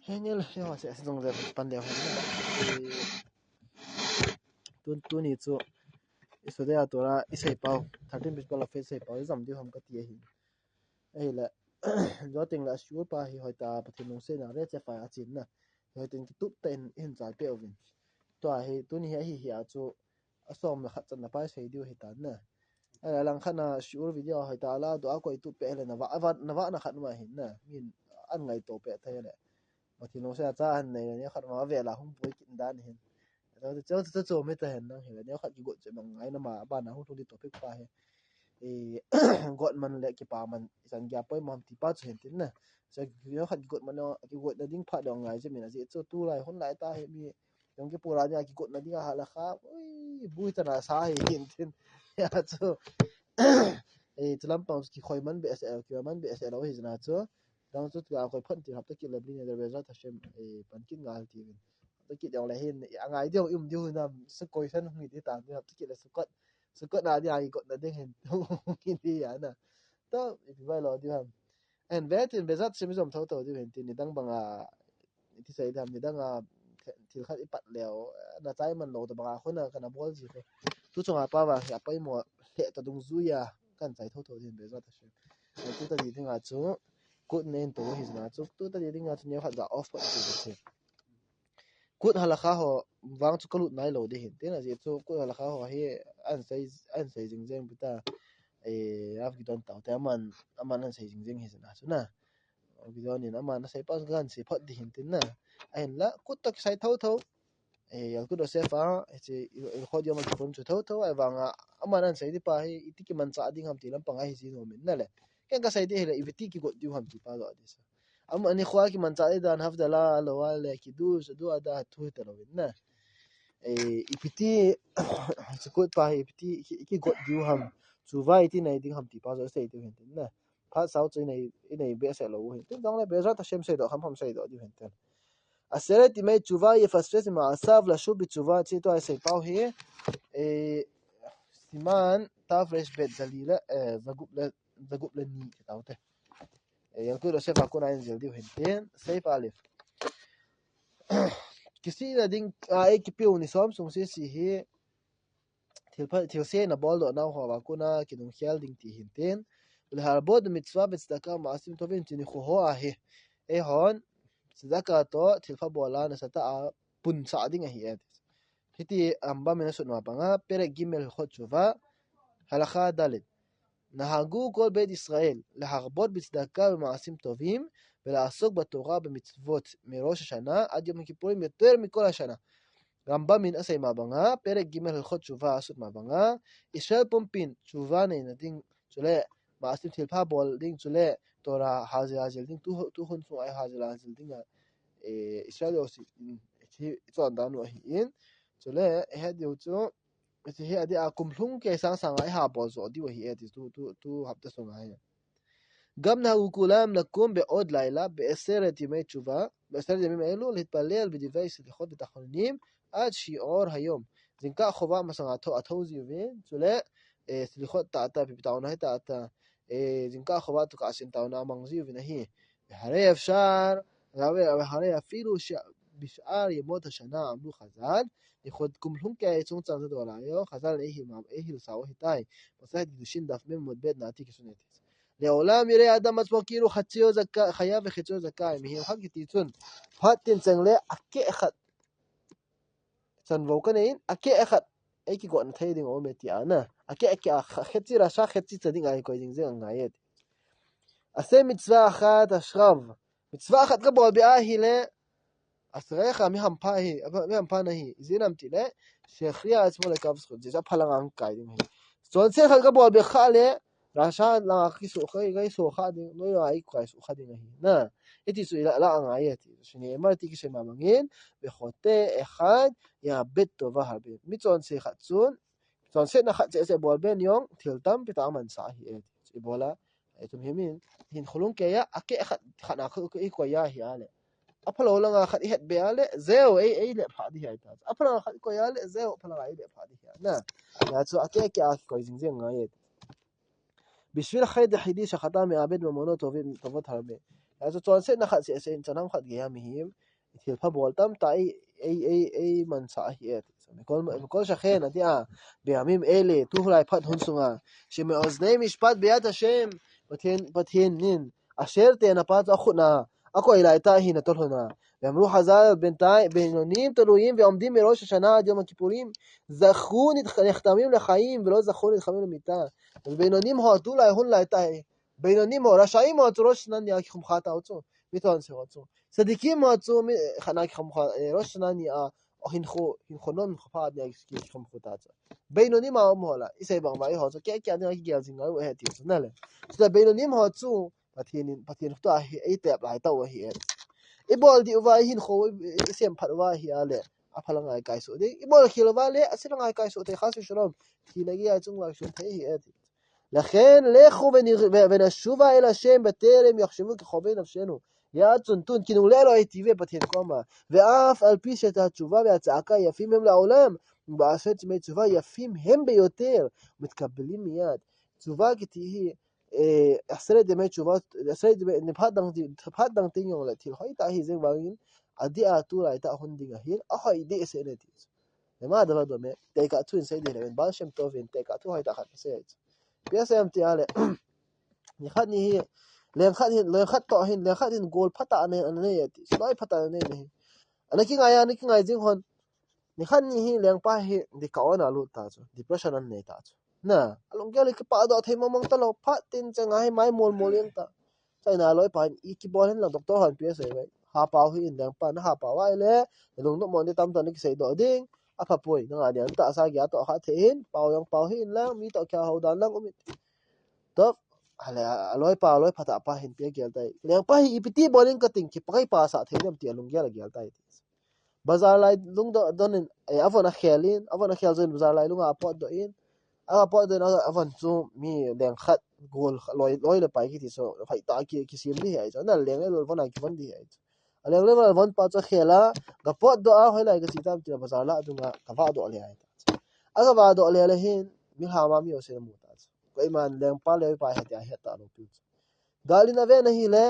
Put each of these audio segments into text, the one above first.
hengel ya se song de pan le tu ni chu iso de atora isei pau 13 bit pala face sei pau zam di hom ka ti hi ei la do ting la sure pa hi hoita pathinung se na re che fa achin na hoitin ki tup ten in chal pe ovin to a hi tu ni hi hi a chu asom la khat chan na pa sei diu hi ta na ala lang khana sure video hoita la do a koi tu pe le na wa na khat ma hin na min an ngai to pe the le pathinung se cha an nei ne khat ma ve la hum pui kin dan hin cho cho me ta hen na hi ne khat ki go che mang ai na ma ba na hu tu di topic pa he god man le ki pa man san gya poi mam ti pa chen tin na so yo khat god man ki god na ding pha dong ngai je mi na je cho tu lai hon lai ta he mi yong ki pura nya ki god na ding ha la kha oi bui ta na sa he hin tin ya cho tlam pang ki khoi man be se ki man be se lo hi na cho dang chu ga khoi phan ti hap ta ki le bli ne de za ta shem pan kin ngal ti ta ki dong la hin angai dio diu na se koi san mi ti ta ni hap ta ki le su kot na dia i got na ding hin ki ya na to if vai lo diu ham and vet in bezat sim som tho to diu hin ti ni dang banga ti sai dam ni dang a thil khat ipat leo na chai man lo to banga khona kana bol ji ko tu chunga pa wa ya pai mo he ta dung zu ya kan chai tho din bezat ta sim tu ta di thing a chu kut nen to hi na chu tu ta di ding a chu ne khat ga off ko ti kut halakha ho wang chu kalut nai lo de hin te na je chu kut halakha ho hi an sai jing jeng buta af gi don tau te aman an sai jing jeng hi na chu na gi don ni aman sai pas gan si phat di hin tin na en la kut tak sai thau thau yal ku do se fa che kho dio ma kon chu thau thau ai wanga aman an sai di pa hi itiki man cha ding ham ti lam panga hi ji no min na le ken ka sai di hele ibiti ki got diu ham ti pa lo dis am ani khwa ki man cha dan hafdala lo wa le ki du so du ada thu ta lo na ipiti chukut pa ipiti ki got diu ham chu vai ti nei ding ham ti pa zo sei diu hen tin na pha sau chui nei be se lo hin tin dong le be za ta shem sei do ham sei do diu hen tin aseret ti mai chuva ye fastres ma asav la shu bi chuva chi to ai sei pau he siman ta fresh bet zalila zagup le ni ta te yang tu lo se fa ko na zel diu hen tin sei pa le kisi na ding ai ki piu ni som sung se si hi thil se na bol do na ho wa kuna kinung khial ding ti hin ten ul har bod mitzwa betzdaka ma asim tovin tin kho ho a he e hon tzedaka to thil fa bola na sata a pun sa ding a hi et hiti amba mena su no panga pere gimel khot chuva halakha dalet נהגו כל בית ישראל להרבות בצדקה במעשים טובים ולעסוק בתורה במצוות מראש השנה עד יום הכיפורים יותר מכל השנה. רמב"ם מן אסי מבנga פרק ג' הלכות תשובה אסות מבנga ישראל פומפין תשובה נדין צולה מעשים תלפה בול דין צולה תורה הזל דין tu hun su ai hazil ding ישראל אוסי צון דנו hin צולה hadiu chu thì hiện đi à cùng lung cái sang ai hạ bỏ rồi đi vậy thì tu học được xong ai גם נהגו כולם לקום בעוד לילה בעשרת ימי תשובה בעשרת ימים אלו להתפלל בדברי סליחות ותחנונים עד שיעור היום זינקה חובה מסעתו התו זיובין צולה סליחות תעתה בפתעונה תעתה זינקה חובה תוקעשין תעונה מנזיו ונהי והרי אפשר והרי אפילו בשאר ימות השנה עמלו חז"ל יכוד כומלום כעצום צר זה דולאיו חז"ל איהי לסעו היטאי מסכת קידושין דף מ' עמוד ב' נעתיק ישונתיס לעולם יראה אדם עצמו כאילו חציו חייב וחציו זכאי מהם חג תיצון פתן צנגלה אכה אחד צנבו כנאין אכה אחד איקי גואן תהידין עומד יענה אכה חצי רשע חצי צדין אי קוידין זה אנגאית עשה מצווה אחת אשרב מצווה אחת כבוד באהי אסריך מהמפה נהי זינמתי לה שהכריע עצמו לקו זכות זה פלנגן קיידים היא סון צריך כבוד בחלה רשע להכי סוחה דין לא יאי קוי סוחה דין היא נא איתי סוי לא אנגייתי שנאמרתי כשמאמין וחוטא אחד יאבד טובה הרבה מצון צריך צון צון צריך נחת זה בול בן יום תלתם פתאמן סעי בולה אתם ימין הן חלום כיה אכה אחד חנך קויה היא עלה apalo lang khat het be ale zeo ei le pha di hai ta apalo khat ko ya le zeo apalo ai le pha di na ya chu ake ke a ko jing jing ngai בשביל החייד היחידי שחטא מאבד ממונות טובות הרבה cho chọn sẽ na khát sẽ chân ham khát ghê mi him thil pha bol tam tai ai man sa hi et kol sa khen atia be amim ele tu hulai phat hun sunga shime oznei mishpat beat hashem pathen nin asher te na pat akhuna akoi lai ta hi na tol hona ואמרו חז"ל בינונים תלויים ועומדים מראש השנה עד יום הכיפורים זכו נחתמים לחיים ולא זכו נלחמים למיתה ובינונים הועטו להון להיטה בינונים רשעים הועטו ראש שנה נהיה כחומחת העוצו מיתון שרוצו צדיקים הועטו חנה כחומחת ראש שנה נהיה הנחונון חפת נהיה כחומחת העוצו בינונים העומהולה איסי ברמאי הועטו כי אני רק הגיע זינגאי והייתי נלה שזה בינונים הועטו פתיין חתו אי טאב להיטה והיא ibol di wa hin kho sem phat wa hi ale a phalangai kai so de ibol khil wa le asilangai kai so te khas shrom ki lagi a chung wa shun thei hi et לכן לכו ונשובה אל השם בטרם יחשבו כחובי נפשנו יד צונטון כי נעולה לו היטיבי בתהן קומה ואף על פי שאת התשובה והצעקה יפים הם לעולם ובעשת שמי תשובה יפים הם ביותר מתקבלים מיד תשובה כתהי עשרת דמי תשובה עשרת דמי נפחת דנגטין יום לתיל חוי תהי זה גברים עדי העתורה הייתה הונדינג ההיל אחוי די אסנתיס למה הדבר דומה? תקעתו אינסיידי לבן בעל שם טובין תקעתו הייתה אחת מסייץ biasa am ti ale ni khat ni hi le khat to hin le khat in gol phata ne an ne ti sloi phata ne ne anaki ngai jing hon ni khat ni hi leng pa hi di ka ona lu ta chu depression an ne ta chu na along gel ki pa do thai mamang ta lo phat tin chang ai mai mol yang ta chai na loi pa i ki bol hin lang doctor han psa bai ha pa hi in leng pa na ha pa wai le long no mon ni tam ta ni ki sei do ding apa poi nang adian ta sa gya to kha thein pau hin lang mi to kya ho dan lang umit top ale aloi phata pa hin pe gel tai leng pa hi ipiti bowling ka ting ki pakai pa sa theinem ti alung gel gel tai bazar lai lung do donin avona khel zin bazar lai lunga pot do in a pot do avon chu mi leng khat gol loi le pai ki ti so phai ta ki sim ni hai so na leng le vona ki von di hai aleng le von pa cha khela ga pot do a hoi lai ka si tam ti bazar la dunga ka va do le hai aga va do le hin mi ha ma mi o se mu ta koi man leng pa le pa he ta he ta lo pi galina ve na hi le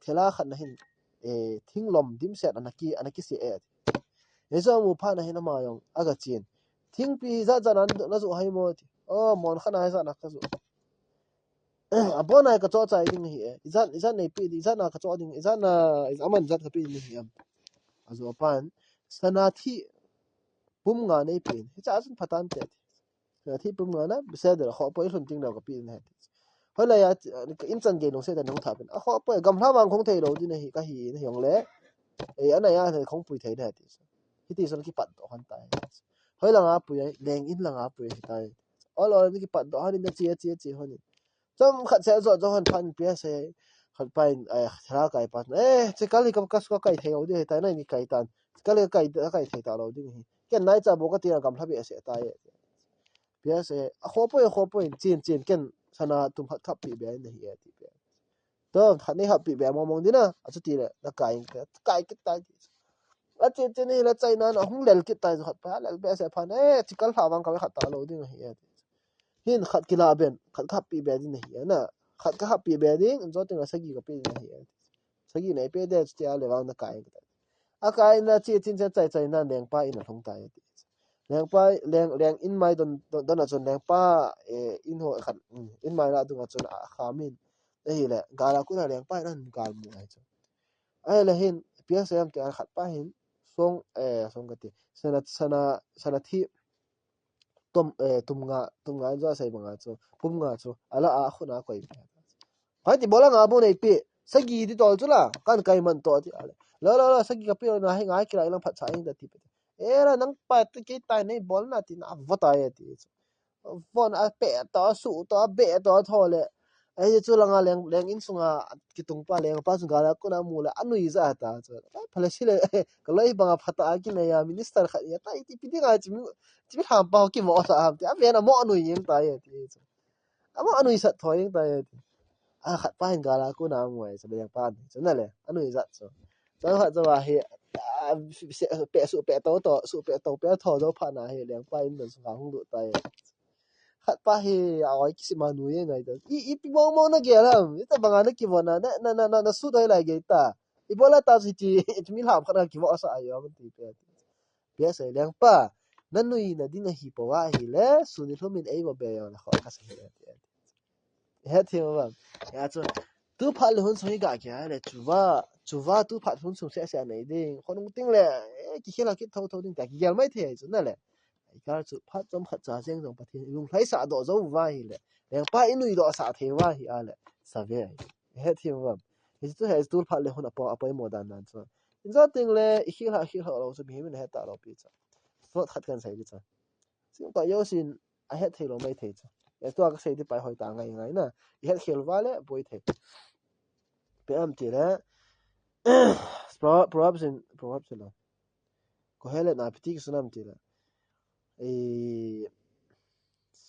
thela khat na hin thing lom dim set anaki si e ezo mu pha na hin ma yong aga chin thing pi za nan na zu hai mo ti o mon khana ha za na ka zu abona ka cho chai ding hi izan nei pi izan na ka cho ding izan na aman zat ka pi ni hi am azu pan sana thi pum nga nei pi cha sun phatan te thi pum nga na bse der kho poi hun ting na ka pi ne hoi la ya in chan ge no se da no tha ben a kho poi gam hla wang khong thei lo di ne hi ka hi ne yong le ana ya ne khong pui thei da ti hi ti son ki pat do han tai hoi la nga pui leng in la nga pui tai all or ni ki pat do han ni che hon chom khat se zo han phan pia se khat pai thra kai pat che kali kam kas ko kai thei o di tai na ni kai tan kali kai thei ta lo di hi ken nai cha bo ka ti gam hla bi se tai pia se a kho poi chin ken sana tum khat khap pi be ne hi ti be to khat ni hap pi be mong dina a chu ti le na kai ki tai a che ni la chai na hung lel ki tai khat pa lel be se phan chikal hawang ka khat ta lo ding hi hin khat ki la ben khat khap pi be din hi na khat ka hap pi be ding zo ting a sagi ka pi ne hi sagi nei pe de tia le wang na kai a kai na chi chin chai na leng pa in a thong tai leng pa leng in mai don a chon leng pa in ho khat in mai la dung a chon a khamin hi le gala ku na leng pa nan gal mu ai chu ai le hin pia sem te khat pa hin song ka ti sana thi tum nga za sai banga chu pum nga chu ala a khuna koi pai ti bola nga bu nei pi sagi ti tol chu la kan kai man to ti ale la sagi ka pi na hai ngai kira ilang phat cha in da ti pe era nang pa ti ke tai nei bol na ti na vata ye ti von a pe to su to be to thole ai chu langa leng in sunga ki tung pa leng pa sunga la ko na mu la anui za ta chu phale sile ka loi banga phata ki ne ya minister kha ya tai ti pi ga chi ha pa ki mo sa am ti a ve na mo anui yin ta ye ti chu amo anui sa thoi yin ta ye ti a khat pa hin ga la ko na mu ai sa leng pa ni chu na le anui za chu cho kha cho wa he pe su pe to su pe to pe tho zo pha na he leng pa in den sunga hung du ta ye hat pa hi awai ki simanu ye ngai da I pimong mong na gelam ita bangana ki bona na su dai lai ge ta ibola ta si ti mi lam khana ki wa sa ayo man ti pe pia sai lang pa nanui na dinga hi pa wa hi le su ni thomin ei bo be yo la kho ka sa hi he thi ma ya chu tu pha le hun soi ga kya le chuwa tu pha hun su se nei ding khon ting le ki khela ki thau thau ding ta ki gel mai the chu na le cái sự phát trong phát giả riêng trong bát thiên dùng thấy xả độ dấu vai lệ đèn ba inui độ xả thế vai à lệ xả về hết thiên vọng thì tôi hay tôi phát lệ hôn apoi apoi modern nan cho in ra tiếng lệ khi họ lâu sẽ bị mình hết tạo lâu bị cho tôi thật cần sai đi cho xin tôi yêu xin ai hết thế lâu mấy thế cho cái tôi cái sai đi bài hỏi ta ngay ngay nè hết hiểu vai lệ bồi thế bị âm chỉ là proverbs là có hết lệ nào bị tích số năm chỉ là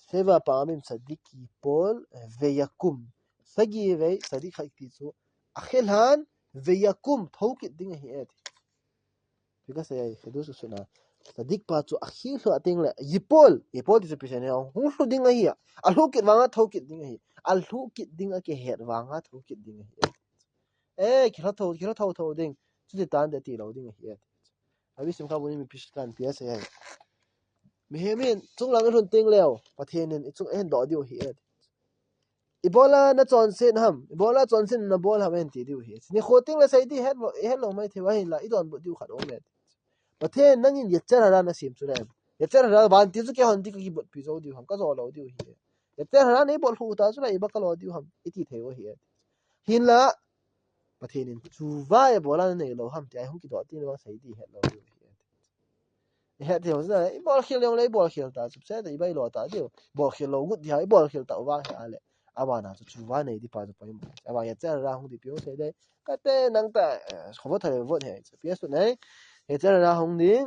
Seva פעמים צדיק ייפול ויקום. סגי וי צדיק חייתיצו. אכלן ויקום. תהוק את דינג היית. בגלל זה חידוש שונה. צדיק פעצו אכיל לו אטינג לה. ייפול. ייפול תיזה פשעני. הוא שלו דינג היית. על הוק את ועnga תהוק את דינג היית. על הוק את דינג כהת ועnga תהוק את דינג היית. כילה תהוק דינג. צודי טען דתי לו דינג היית. אבי שמחה בונים מפשטן פייס היית. Mihemin chung lang run ting leo pathenin chung en do diu hi ibola na chonsen ham ibola chonsen na bol ham en ti diu hi ni khoting la sai di het lo mai thewa hin la idon bu diu khat o met pathen nangin yechar ra na sim chu rem yechar ra ban ti chu ke hon ti ki bot pi zo diu ham ka zo lo diu hi yechar ra nei bol hu ta chu la iba ka lo diu ham iti thewa hi hin la pathenin chu va ibola nei lo ham ti ai hum ki do ti na sai di het lo diu het thì là bol khil yang lấy bol khil ta sub se da ibai lo ta dio bol khil lo gut dia bol khil ta wa ha ale aba na chu wa nei di pa zo pai mo aba ya cha ra hong di pyo se de ka te nang ta khobo thale vot he pi su nei he cha ra hong ding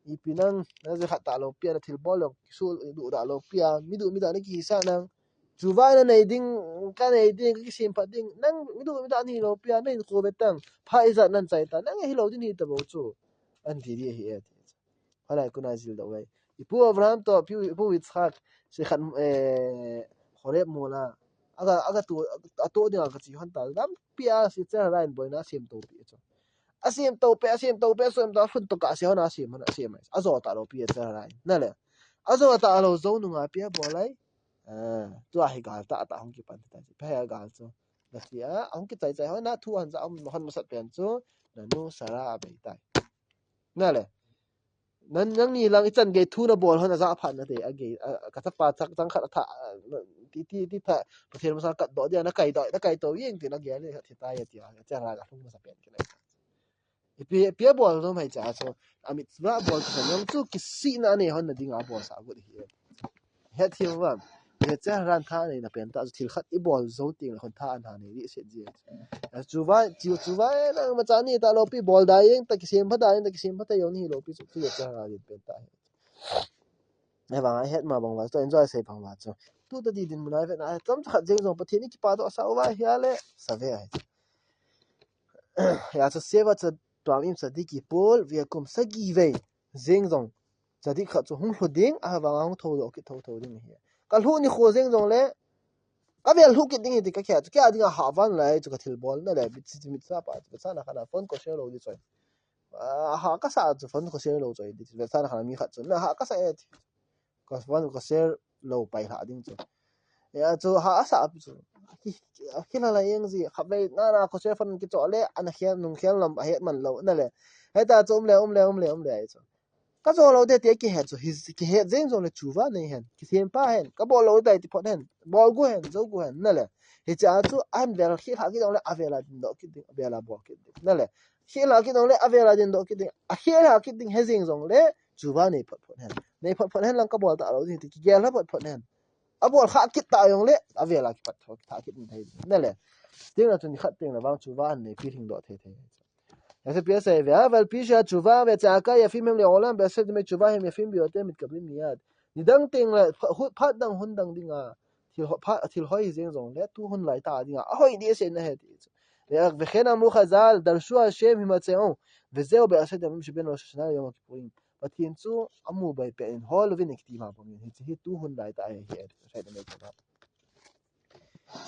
I pinang na ze khat ta lo pia na thil bol lo su du da lo pia mi da ni ki sa nang chu wa na nei ding ka nei ding ki sim pa ding nang mi da ni lo pia nei ko betang pha iza nan chai ta nang hi lo din hi ta bo chu an ti di hi هلا يكون عزيز دوي يبو ابراهيم تو يبو يتسخاك شيخان خريب مولا aga tu dia ka chi han ta dam pia si cha rain boina sim to pi cho asim to pe so em ta fun to ka se hona sim hona sim mai azo ta lo pi cha rain na le azo ta lo zo nu nga pia bolai tu a hi gal ta hong ki pan ta pe ya gal cho na ti a hong ki chai chai hona thu han za hon masat pen cho na nu sara bai tai na le nan nang ni lang ichan ge thu na bol hona za phan na te age ka ta pa chak chang khat tha ti tha pathian ma sa kat do dia na kai to yeng ti na ge le thi ta ya ti a cha ra ga thung ma sa pen ki le pi bol no mai cha so amit swa bol ka nyong chu ki si na ne hon na dinga bol sa gu hi he thi wa he cha ran tha nei na pen ta thil khat I bol zo ting hon tha an ha nei ri se ji chuwa na ma cha ni ta lo pi bol da yeng ta ki sem pha da yeng ta ki sem pha ta yo ni lo pi chu ki cha ra ri pen ta ai wang ai het ma bang wa to enjoy se bang wa chu tu ta di din munai ve na tam khat jeng jong pathin ki pa do sa wa hi ale sa ve ai ya chu seva chu twam im sa di ki pol vi kum sa gi ve jeng jong sa di khat chu hung hlu ding a wang hung tho do ki tho ding hi kal hu ni kho jeng jong le ka vel hu ki ding ti ka kya chu kya ding ha van lai chu ka thil bol na le bit chi mit sa pa chu sa na khana phone ko share lo di choi ha ka sa chu phone ko share lo choi di sa na khana mi khat chu na ha ka sa e ko phone ko share lo pai ha ding chu ya chu ha sa chu khi na la yeng ji khabai na ko share phone ki cho le an khian nung khian lam a het man lo na le he ta chu le ai chu ka zo lo de te ki he chu his ki he zeng zo le chu wa nei hen ki sem pa hen ka bol lo dai ti phot hen bol gu hen zo gu hen na le he cha chu an ver khi ha ki dong le avela din do ki ding avela bo ki ding na le khi la ki dong le avela din do ki ding a khi la ki ding he zeng zong le chu wa nei phot hen nei phot hen lang ka bol ta lo ti ki gel ha phot hen a bol kha ki ta yong le avela ki pat tha ki ding thai na le ting la chu ni khat ting la wang chu wa nei pi hing do the ऐसे पियस है אבל פי שהתשובה והצעקה יפים הם לעולם בעשה דמי תשובה הם יפים ביותר מתקבלים מיד נידנג טינג פת דנג הון דנג דינגה תלהוי זין זון לתו הון להיטה דינגה אוי די שאין ההדיץ וכן אמרו חז"ל דרשו השם הימצאו וזהו בעשרת ימים שבין ראש השנה ליום הכיפורים pathian chu amu bai pe in hol vin ekti ma pom hi hi tu hun dai ta hi sai da mai ka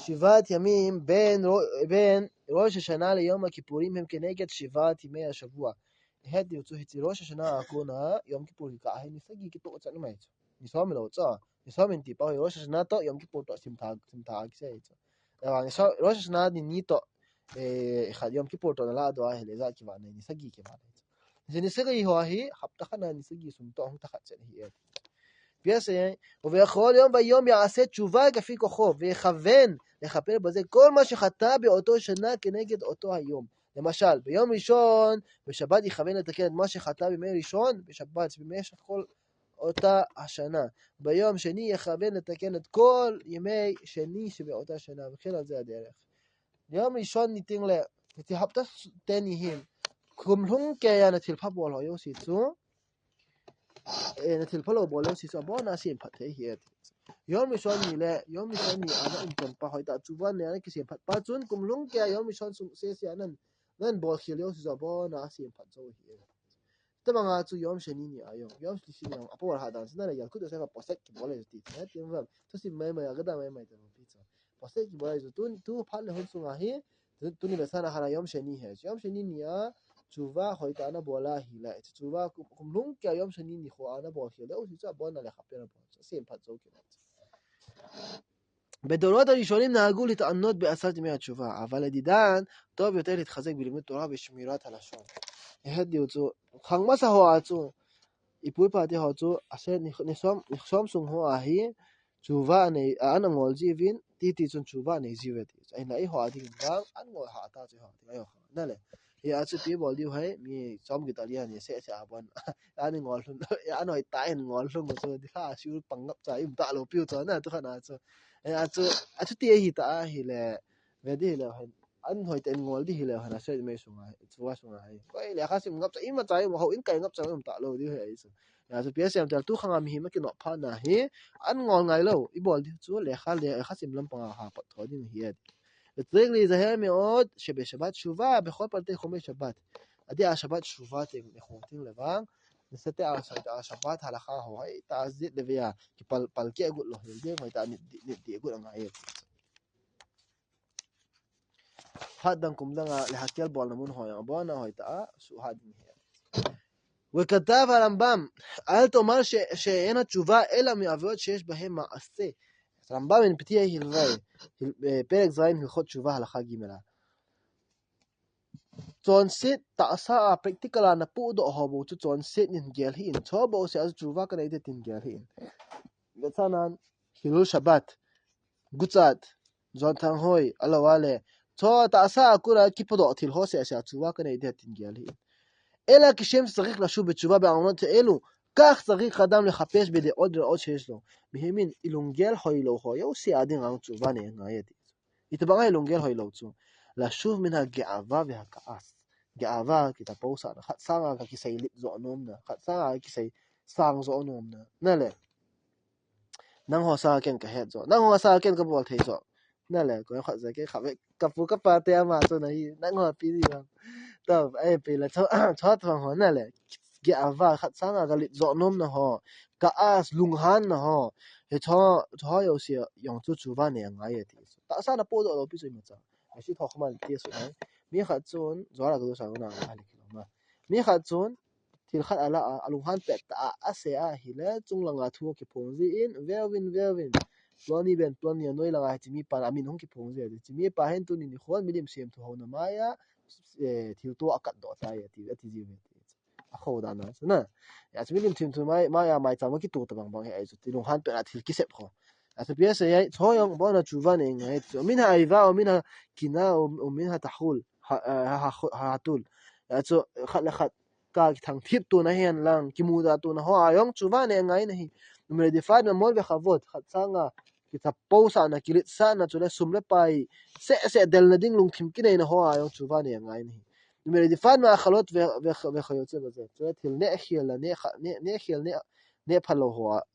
שבעת ימים בין ראש השנה ליום הכיפורים הם כנגד 7 ימי השבוע. هدي وتوهتي روش عشان أكون يوم كيبور كأهين نسجي كتو أتسأل ما يتو نسام لو تصا نسام انتي باوي روش عشان تو يوم كيبور تو سمتاج سيتو يعني نسام روش عشان دي نيتو خد يوم كيبور تو لا دوا هي لذا كمان نسجي كمان يتو نسجي هو هي حبتخنا نسجي سمتو هم تخت هي بيسه ובכל יום ויום יעשה תשובה כפי כוחו ויכוון לכפר בזה כל מה שחטא באותו שנה כנגד אותו היום. למשל, ביום ראשון בשבת יכוון לתקן את מה שחטא בימי ראשון בשבת במשך כל אותה השנה. ביום שני יכוון לתקן את כל ימי שני שבאותה שנה, וכן על זה הדרך. ביום ראשון ניתן לתהפת תניהם כמלום כיה נתחיל פבול היו שיצאו نتيل فلو بولو سيسو بونا سين پته هيت يوم مشوني لا يوم مشوني انا انتن با هيدا تشوفان ني انا كسين پت باچون كوملون كيا يوم مشون سيسي انن نن بول خيليو سيسو بونا سين پتو هيت طبعا تو يوم شنيني ايوم يوم شنيني يوم ابو هذا سنه يا كده سيفا بوسك بولا تي تيم تسي ما يا غدا ما تم بيتو بوسك بولا تو پال هون سو هي توني بسانا حنا يوم شني هي يوم شنيني يا تشوفا هيدا انا بولا هيلا تشوفا كوملون كيا يوم شنيني خو انا بول خيليو سيسو بونا لخبينا بولا سين پتو كده בדורות הראשונים נהגו להתענות בעשרת ימי התשובה, אבל לדידן טוב יותר להתחזק בלימוד תורה ושמירת הלשון. هديوتو خangmasa ho achu ipui pati ho chu ase nisom sung ho a hi chuwa nei an ngol ji vin ti chun chuwa nei ji weti ai nai ho adi bang an ngol ha ta chu ho ti ayo na le ye achu pi bol diu hai mi chom gi talia ni se abon an ngol hun an hoi tai ngol lung chu di kha shu pangap chai um ta lo piu chu na tu khana chu achu ti hi ta hi le vedi le an hoi ten ngol di hi le hana se me sunga chuwa sunga hai koi le kha sim ngap cha ima chai mo ho in kai ngap cha um ta lo di hai chu ya chu psm tel tu khanga mi ma ki no pha na hi an ngol ngai lo I bol di chu le kha sim lam panga ha pa tho din hi צריך להיזהר מאוד שבשבת תשובה בכל פרטי חומי שבת. עדי השבת תשובה נחותים לבן, נסתה השבת הלכה הוהי, תעזית לביאה, כי פלקי אגוד לא הלדים, הייתה נדי אגוד הנעיר. هذا كم دعنا لحكي البالمون هاي أبانا هاي تأ شو هذا هي وكتب الرمبام قال تمر شيء أنا تشوفه إلا معبود شيء بهم معصي الرمبام من بتيه الرأي بيرك زين يخد تشوفه على خاجي ملا تونسيت تأسا practical أنا بودو هابو تونسيت نجيلهين تابو سياز تشوفه كنا يد تنجيلهين مثلا هلو شبات قصاد زانتان هوي الله والله تو تأسا أكورا كيبودو تلهو سياز تشوفه كنا يد تنجيلهين אלא כשם שצריך לשוב בתשובה בעונות אלו, כך צריך אדם לחפש בדעות רעות שיש לו. בהמין, אילונגל הוי לא הוי, הוא סיעדין רעון תשובה נהייתי. התברא אילונגל הוי לא צו, לשוב מן הגאווה והכעס. גאווה, כי תפוסה, חצרה ככיסי זוענומנה, חצרה ככיסי סער זוענומנה. נלה. נang ho sa ken ka het zo. nang ho sa ken ka bol thei zo. Nala, ko kha za ke khabe kapu ka pa te ma so nahi, nang ho pi di ba. طب اي بلا تشات هو نلا جاوا خصانا غلي زونم نه هو كاس لونغان نه هو تا يوسي يون تو تشوفا نه غايه دي تا سانا بودو لو بيسو متا اشي تو خما دي سو هاي مي خاتون زورا غدو ساغنا عليك ما مي خاتون تيل خات على لونغان بيت اسي هيلا تون لنغا تو كي بونزي ان فيروين بلوني بن بلوني نوي لغا تيمي با امين هون كي بونزي تيمي با هن تو ني خون ميديم سيم تو هون مايا thiếu to akat do sai ti ati ji me a kho da na na ya chmilim thim thu mai ya mai chama ki tu ta bang bang he ai chu ti long han pe na thil ki sep kho a so pia se ai cho yong bo na chu va ne ngai chu min ha ai va o min ha kina o min ha tahul ha tul ya chu khat la khat ka thang thip tu na hian lang ki mu da tu na ho ayong chu va ne ngai nahi numre de fa na mol ve khavot khat sanga ki ta posa na kilit sa na chule sumle pai se del na ding lung thim ki nei na ho ayong chu va ne ngai nahi numre de fa na khalot ve khayot se baze chule thil ne khiel la ne khiel ne phalo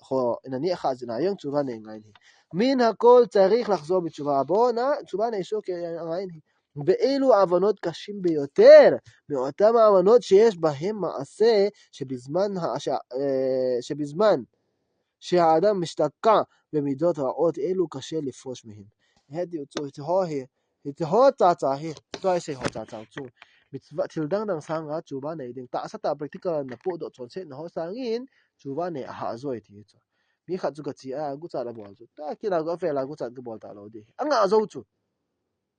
ho ina ne kha zina ayong chu va ne ngai nahi min ha kol tarikh lakhzo bi chuva bo na chuva ne sho ke ngai nahi ואילו עוונות קשים ביותר, מאותם העוונות שיש בהם מעשה שבזמן שהאדם משתקע במידות רעות אלו קשה לפרוש מהם. Hito cha hi to se ho cha chu mitwa thil dang dang sang ga chu ba nei ding ta sa ta practical na po do chon se na ho sang in chu ba ne ha zoi ti chu mi kha chu ga chi a gu cha la bol chu ta ki la ga fe la gu cha ga bol ta lo di anga zo chu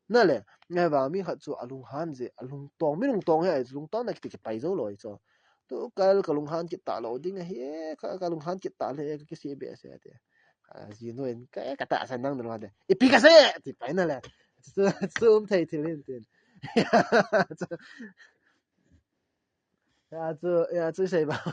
na le nge ba mi kha chu alung han je alung tong mi lung tong he lung tong na ki ki pai zo lo chu tu ka lung han ki ta lo ding he ka lung han ki ta le ki si be se de gì nói cái tạ sản năng được e pi cái thì phải là zoom thầy thì lên tiền ya zu sai ba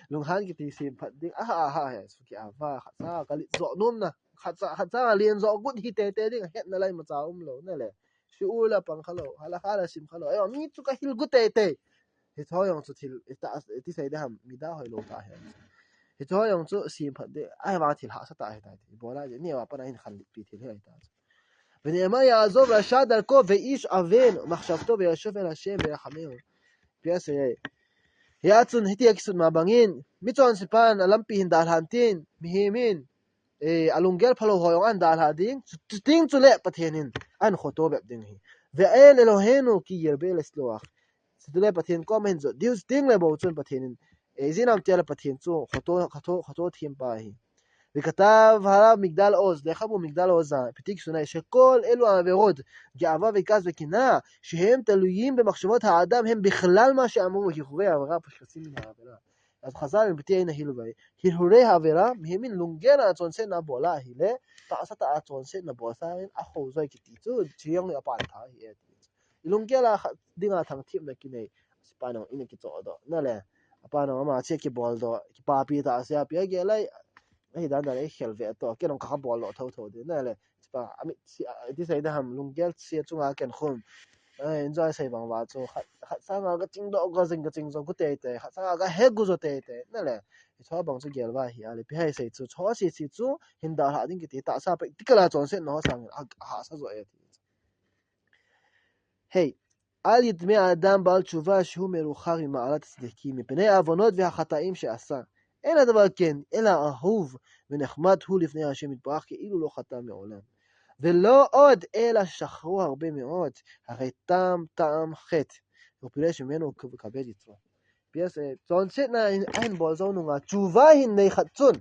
lung han ki ti sim phat ding ha su ki ava kha ka li zo nom na kha lien zo gut hi te ding het na lai ma cha lo na le shu la pang khalo hala sim khalo ai mi chu ka hil gut te hi tho yong chu thil ta ti sai da ham mi da hoi lo ta he hi tho yong chu sim phat de ai wa thil ha sa ta he ta bo la ni wa pa na hin khan pi thil he ta ונאמר יעזוב רשע דרכו ואיש אבן מחשבתו וישוב אל השם וירחמהו. PS Hiatsun hiti akisun mabangin michon sipan alampihin dalhantin mihimin alungel phalo hoyong an dalhading ting chule pathenin an khoto bep ding hi ve el elohenu ki yerbel sloach sidule pathen komen zo dius ting le bo chun pathenin ezinam tela pathen chu khoto thim pa hi וכתב הרב מגדל עוז, לחמו מגדל עוז, פתיק שונאי, שכל אלו העבירות, גאווה וכעס וקנאה, שהם תלויים במחשבות האדם, הם בכלל מה שאמרו, הרהורי העבירה פשטים מן העבירה. אז חז"ל מבטא אין ההילווי, הרהורי העבירה, מהמין לונגן הצונסן הבולה, הילה, תעשת הצונסן הבוסן, אחו זוי כתיצוד, שיום הפעלתה, לונגן דינga thangthim na kinai sipano ina ki chodo na le apano ma che ki boldo ki papi ta sia pia ge lai ai dan da khel ve to ke nong kha bol lo tho de na le pa ami ti sai da ham lungel sia chunga ken khum enjoy sai bang wa chu khat sa ga ching do ga jing zo ku te khat sa ga he gu zo te na le cho bang chu gel wa hi ale pi hai sai chu cho si chu hin da ha ding ki ti ta sa pe tikala chon se no sang ha sa zo e hey אל ידמה האדם בעל תשובה שהוא מרוחק ממעלת הצדיקים מפני העוונות והחטאים שעשה. אין הדבר כן, אלא אהוב ונחמד הוא לפני השם יתברך כאילו לא חטא מעולם. ולא עוד אלא שחררו הרבה מאוד, הרי טעם חטא. ופירש ממנו וכבד יתרו. פירש, צונסט נא אין בולזון נוגע, תשובה הנה חצון.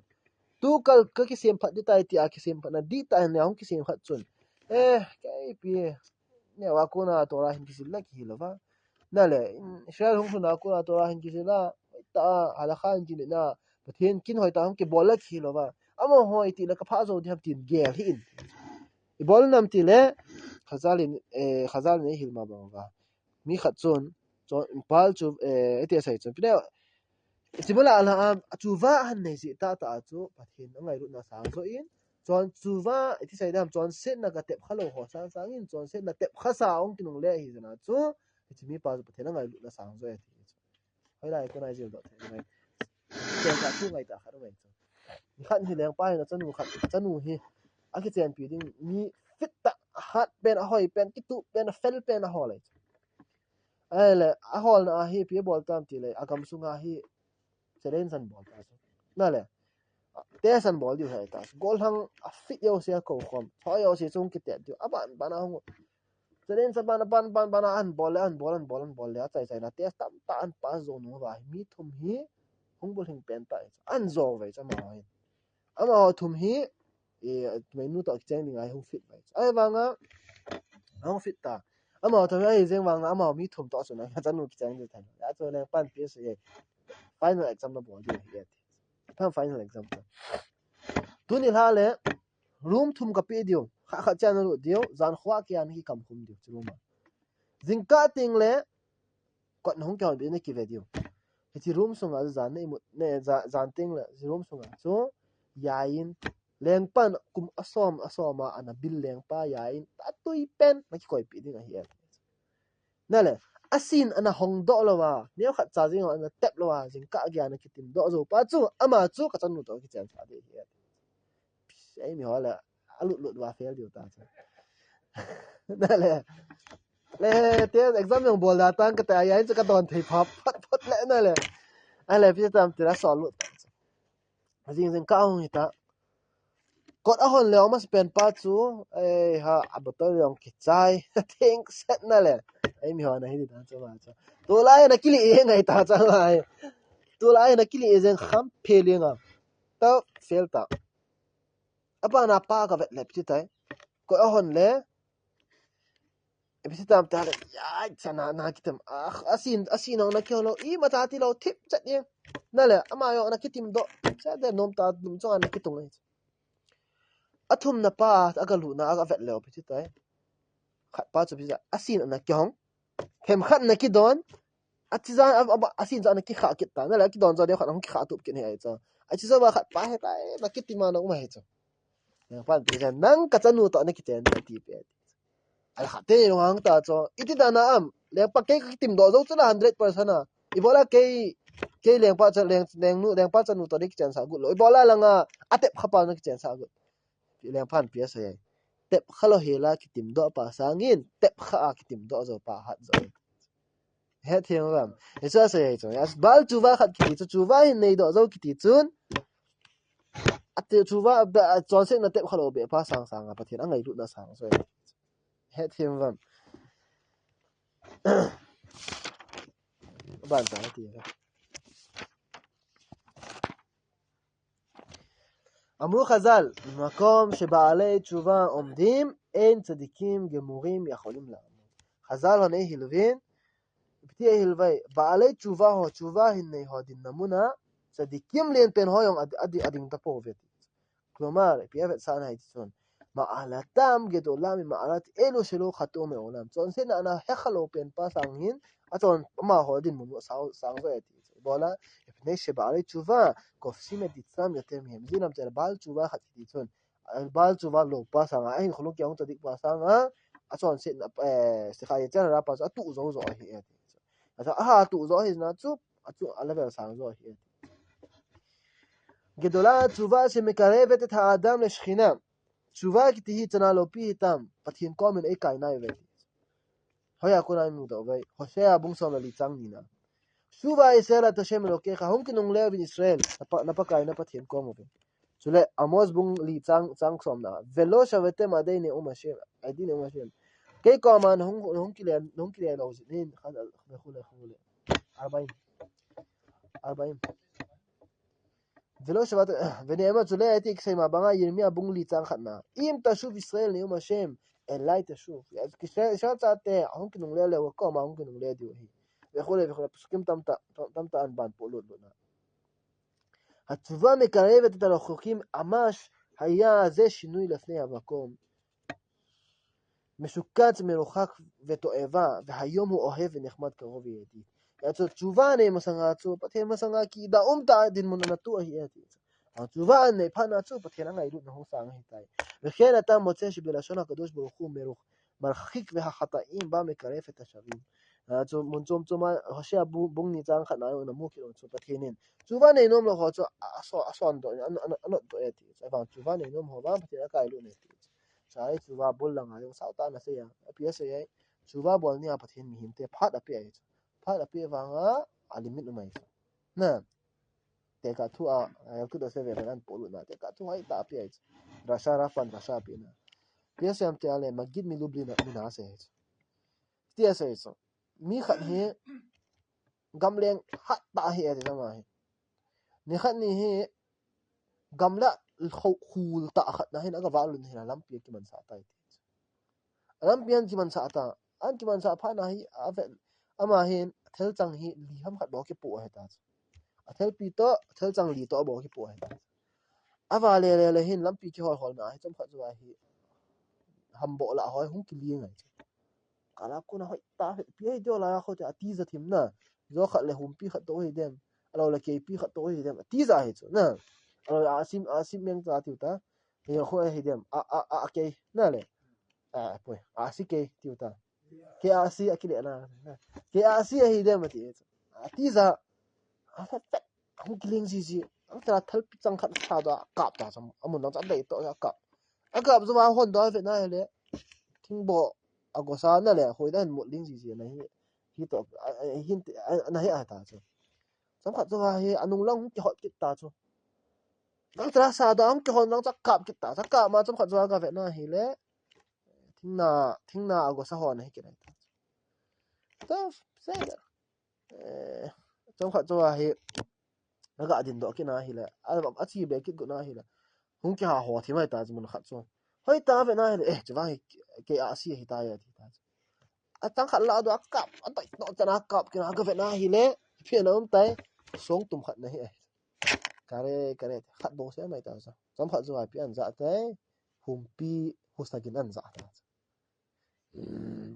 tu ka kisim phat di tai ti a kisim phat na di ta ne hong kisim khat chun kai pi ne wa ko na to ra hin kisil la ki lova na le shal hong na ko na to ra hin kisil la ta ala khan ji na pathen kin hoi ta hong ki bol la ki lova amo hoi ti la ka pha zo di ham tin gel hin i bol nam ti le khazal ne hil ma ba ga mi khat chun pal chu eti sai chun pine simula ala chuwa han nei si ta chu pathin angai ru na sang so in chon chuwa iti sai dam chon set na ka tep khalo ho sang in chon set na tep khasa ong kinung le hi jana chu iti mi pa pathin angai ru na sang so e hoi lai ko nai jil do ngai chen ka chu ngai ta kharu ngai chu ni khan hi leng pa na chanu hi a ki chen pi ding mi fit ta hat pen a hoi pen ki tu pen a fel pen a hol ai le a hol na hi pi bol tam ti le agam sunga hi seren san bol ta na le te san bol diu hai ta gol hang a fit yo sia ko khom tho yo si chung ki te diu aban bana hong seren sa bana an bol le chai na te tam ta an pa zo no ba mi thum hi hong bol hing pen ta an zo ve cha ma hai ama thum hi menu to chang ni ngai hong fit bai ai wanga hong fit ta ama thum ai jeng wanga ama mi thum to so na cha nu ki chang ni than ya cho le pan ps final exam na bol diu hi tham final exam tuni ha le room thum ka pe diu kha channel diu zan khwa kian hi kam khum diu chuma zingka ting le kot hong ka be ne ki ve diu hi room sunga zan nei mut ne zan ting le room sunga so yain leng pan kum asoma ana bil leng pa yain ta tui pen ma ki koi pi ding hi na le asin ana hong do lo wa neu khat cha jing ana tep lo wa jing ka gya na kitim do zo pa chu ama chu ka chan nu to ki chan cha de hi ai mi hola alut lut wa fel diu ta cha na le le te exam yang bol datang ke ta ya ka don thei phap phat le na le ale pi tam te la sol lu jing ka hong ita kot a hon le mas pen pa chu ai ha abotol yong ki chai think set na le ai mi ho na hi ta cha ma cha to lai na kili e ngai ta cha lai to lai na kili e zen kham phelinga ta fel ta apa na pa ka vet le pi tai kot a hon le episode tam ta ya chana na kitam asin na kyo lo I ma ta ti lo tip chat ye na le ama yo na kitim do cha de nom ta dum chong na kitung ai athum na pa agalu na aga vet le episode tai khat pa chu bi asin na kyong hem khat na ki don atizan asin za na ki kha kit ta na le ki don za de khat hong ki kha tu kin he ai cha achi za ba khat pa he tai na kitima na uma he cha na pa ti ja nang ka chanu to na ki chen ti pe al khate wang ta cho iti da na am le pa ke tim do zo chuna 100% a ibola ke leng pa cha leng nu leng pa cha nu to dik chen sa gu lo ibola langa atep khapa na ki chen sa gu leng phan pia sa ye tep khalo hela ki tim do pa sangin tep kha ki tim do zo pa hat zo he thiang ram isa sa ye cho as bal chuwa khat ki chu chuwa hin nei do zo ki ti chun ate chuwa chon se na tep khalo be pa sang sang a pathian angai lu na sang so he thiang ram bạn trả tiền ra אמרו חז"ל, במקום שבעלי תשובה עומדים, אין צדיקים גמורים יכולים לעמוד. חז"ל הנה הלווין, פתיע הלווי, בעלי תשובה הו תשובה הנה הודין נמונה, צדיקים לין פן הויום עדין תפור ותי. כלומר, פייבת סענה היצון, מעלתם גדולה ממעלת אלו שלא חטאו מעולם. צון סנענה החלו פן פסענהין, הצון מה הודין מונו סענזו יתי. בואלה, מפני שבעלי תשובה כופשים את יצרם יותר מהם. זינם תל בעל תשובה חצי יצון. בעל תשובה לא פסענה, אין חלוק יאון צדיק פסענה, הצון סליחה יצר הרע פסענה, אתו זו יתי. אז אתו זו נצופ, אתו עלבר סענזו יתי. גדולה התשובה שמקרבת את האדם לשכינה. תשובה כתהי צנה לא פי איתם, פתחין קומן אי קיינה יבטי. הויה קונה ממודו, הושע בונגסום לליצang נינה. שובה ישראל את השם אלוקיך, הום כנונג לב בן ישראל, נפקיינה פתחין קומו בן. שולה עמוס בונג ליצang סום נה, ולא שבתם עדי נאום השם, עדי נאום השם. כי קומן, הום כלי אלאוזנין, וכולי. 40. ולא שבת ונאמר זולה הייתי כשמה ברה ירמיה בונג ליצang חתנה אם תשוב ישראל נאום השם אליי תשוב אז כששאלת הום כנונג לה וקום הום כנונג לה דיוהי וכולי פסוקים תמתן בן פועלות בנה התשובה מקרבת את הרחוקים ממש היה זה שינוי לפני המקום משוקץ מרוחק ותועבה והיום הוא אוהב ונחמד קרוב וידיד Yato tsuva ne masanga tsu pathe masanga ki da umta din mun na tu hi ati tsuva ne phana tsu pathe na ngai ru na ho sang hi tai וכן אתה מוצא שבלשון הקדוש ברוך הוא מרחיק והחטאים בא מקרב את השבים so mun chom choma hosea bung ni chang khat na na mu ki so pathenin chuwa nei nom lo ho cho ason do an do eti sa bang chuwa nei nom ho ba pathe ka lu ne ti sai chuwa bol lang a sa ta na se ya apia se ye chuwa bol ni a pathen mi him te phat a pe ai phat a pe wanga a limit no mai na te ka thu a ku do se ve nan polu na te ka thu ai ta pe ai rasha ra pan rasha pe na pia se am te ale magid mi lubli na mi na se ti se so mi khat he gamleng hat ta he ati sama he ni khat ni he gamla khul ta khat na he na ga walun he lampi ki man sa ta lampian ki man sa ta an ki man sa pha na hi ama he thel chang hi li ham khat bo ki pu he ta thel pi to thel chang li to bo ki pu he ta awa le hin lampi ki hol na hi cham khat zuwa hi ham bo la hoi hung ki li ngai kala kuna hoi ta pi do la kho ta ti za thim na zo khat le hum pi khat to hi dem alo la ke pi khat to hi dem ti za hi chu na alo asim meng ta ti ta he kho hi dem a ke na le poi si ke ti ta ke si akile na ke si hi dem ti za fa hum kiling si ang ta thal pi chang khat tha da kap ta sam amun na cha dei to ya kap akap zuma hon do fe na le thing bo agosa na le hoi da mo ling ji na hi to hin na hi ta chu sam khat zo hi anung lang ki hot ki ta chu nang tra sa da am ki hon nang chak kap ki ta chak ka ma sam khat zo ka ve na hi le thingna agosa hon hi ki na ta se sam khat zo hi ga din do ki na hi le a chi be ki gu na hi le hung ki ha ho thi mai ta mun khat chu hoi ta ve na hi chwa hi ke a si hi ta ya thi ta atang khat la do kap atai no chana kap ki na ka ve na hi le phe na tai song tum khat na hi kare khat bo se mai ta sa sam khat zo ai pi an za tai hum pi husagin an za ta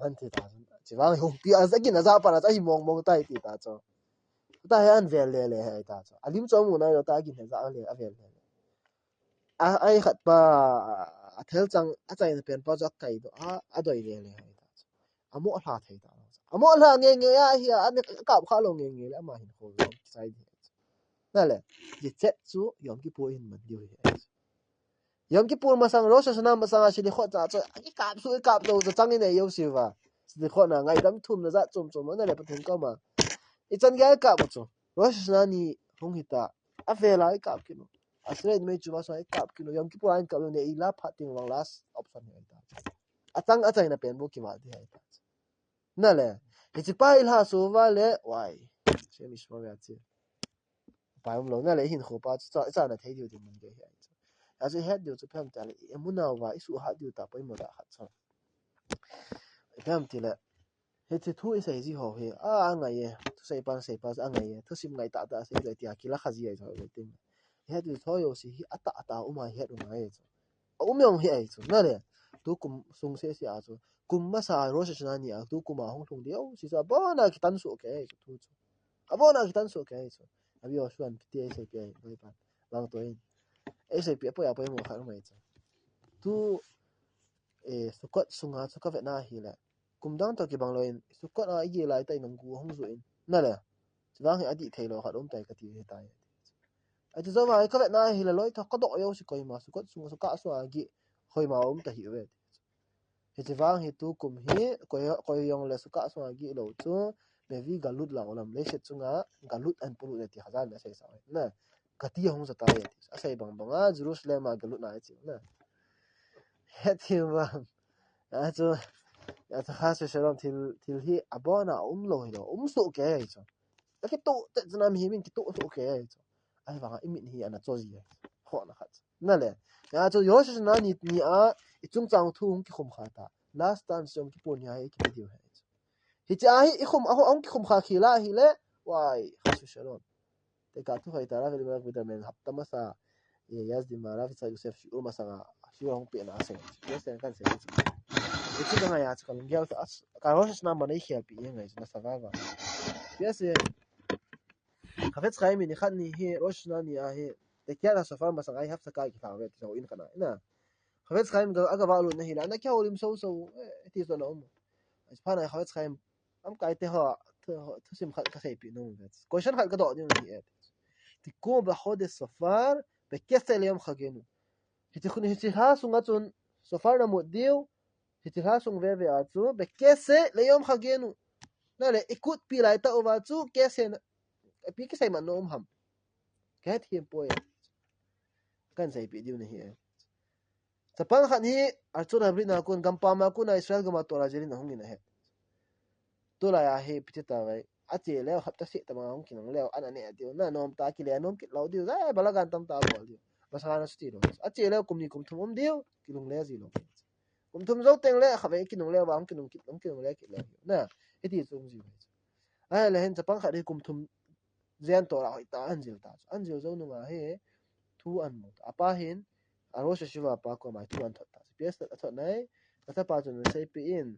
an thi ta chi wang hum pi an za gin za pa na za hi mong tai ti ta cho ta he an vel le he ta cho alim cho mu na yo ta gin he za le a vel le ai khat pa a thel chang a chai na pen pa za kai do a doi le he ta amo hla thei ta amo hla nge ya hi an ka kha lo nge le ma hin ko sai di na le ji chet chu yom ki pu in man diu hi yom ki pu ma sang ro sa na ma sang a shi di kho cha cho ai kap su kap do za chang ni ne yo si wa si kho na ngai dam thum na za chum chum na le pathen ka ma i chan ga ka ma chu ro sa na ni hong hi ta a ve lai kap ki no a sre me chu ma sa kap ki no yom ki pu an ka lo ne i la phat ting wang last option hi ta a chang a chai na pen bu ki ma di hai ta na le hi chi pa il ha so wa le wai che mi shwa ya chi pa um lo na le hin kho pa cha na thei diu din man ge hi as a head diu chu pham ta le emuna wa isu ha diu ta pai mo da ha cha pham ti le he chi thu i sai ji ho he a ngai ye thu sai pa a ngai ye thu sim ngai ta ta se le ti a ki la kha ji ai cho le tin he diu tho yo si hi ata u ma he ru ngai chu u myong hi ai chu na le tu kum sung se si a chu kum ma sa ro sha na ni a tu kum a hong thung dio si sa ba na ki tan su ke chu thu chu a ba na ki tan su ke chu a bi o shuan ki ti ai sai pe bai pa lang to in ai sai pe po ya po mo kha mai chu tu sukot sunga chuka ve na hi le kumdang to ki bangloin sukot a ye lai tai nong gu hong zu in na le chwang hi adi thailo kha dom tai ka ti he tai a chu zawa ka ve na hi le loi tho ka do yo si koi ma sukot sunga suka so a gi hoi ma ta hi we he chwang hi tu kum hi koi yong le suka so a gi lo chu me vi galut la olam le se chunga galut an pulu le ti hazan na sai sa na ka ti hong sa tai a sai bang banga jerusalem a galut na chi na he ti ma a chu ya ta khas sharam til hi abona lo hi lo so ke ai chu ta ki to ta zna mi min ki to so ke ai chu ai wa imin hi ana cho ji ho na khat na le ya chu yo shi na ni a i chung chang thu hung ki khum kha ta last time som ki pon ya ki video hai hi cha hi i khum a ho ong ki khum kha khi la hi le wai khas sharam te ka thu hai ta ra ve vitamin hap ta ma sa ye yas di ma ra fi sa yusef shi ma sa shi hong pe na se yes kan se itu dengan ya kalau dia kalau saya nama ni siapa yang ngai na savava biasa kafet khai mi ni khan ni he roshna ni a he te kya na safar ma sangai haf sakai ki thawe ti so in kana na kafet khai mi aga ba lu na hi la na kya ulim so ti so na as pa na kafet khai am kai te ho thu sim khat ka sai pi no question khat ka do ni ni ti ko ba khod safar be kesel yom khagenu ti khuni ti ha sunga chun safar na mo diu hiti sung ve a chu be kese le yom khagenu na le ikut pi lai ta owa chu kese pi ke sai man nom ham ke thiem po ya kan sai pi diu ni hi sapang khan hi archu rabri na kun gampa ma kun israel gama tora jeri na hungin he to la ya he pi ta vai a che le hap ta se ta ma hung kin le an ane diu na nom ta ki le nom ki lau diu za balagan tam ta bol diu masana sti ro a che le kum ni kum thum diu ki lung le ji lo kum thum zo teng le khabe ki nong le wang ki nong le ki le na eti chung ji ai le hen chapang khari kum thum zen to ra hoi ta anjil zo nu ma he thu an mo apa hin aro sha shiwa pa ko mai thu an thot ta ps ta thot nai ta pa chun sei pi in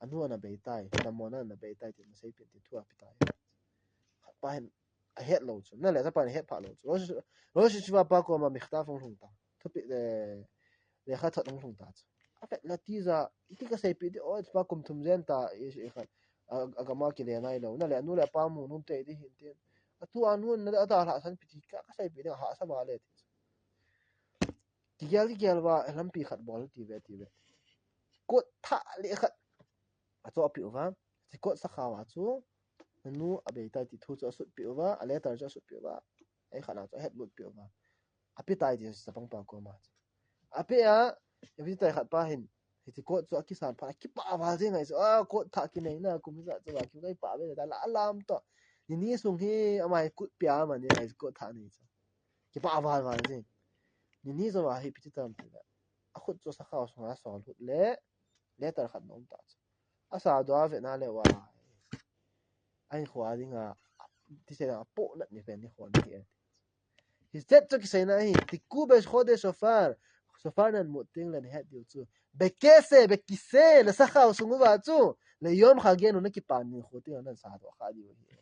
anu na be tai na mo na be tai ti sei pi ti thu a pi tai pa hin a het lo chu na le ta pa het pa lo chu ro sha shiwa pa ko ma mi khta phong thung ta thu pi le kha thot long thung ta afet la tiza itika sai pi de o pa kum thum zen ta e khat agama ki le nai lo na le anu le pa mu nun te di hin ten atu anu na da ha san pi ka sai pi de ha sa ba le ti gel wa lam pi khat bol ti ve ko tha le khat acho apiwa tikot sakhawa chu nu abeita ti thu chu asut piwa ale tar chu asut piwa ai khana chu het lut piwa api tai ji sapang pa ko ma api a evi tai khat pa hin tikot chu akisan pha ki pa wa je ngai chu ko tha ki nei na kum za chu ba ki ngai pa be da la alam to ni sung hi amai kut pya ma ni ai ko tha nei chu ki pa wa je ni zo wa hi pi tam ti da a khut chu sakhaw sunga sol hut le tar khat nom ta asa do ave na le wa ai khwa dinga ti se na po na ni fen ni khon ti hi set chu ki se na hi ti ku be khode sofar nan mu ting lan het diu chu be kese be kise le sakhaw sungu wa chu le yom khagen na ki pan ni khoti na sa do kha diu hi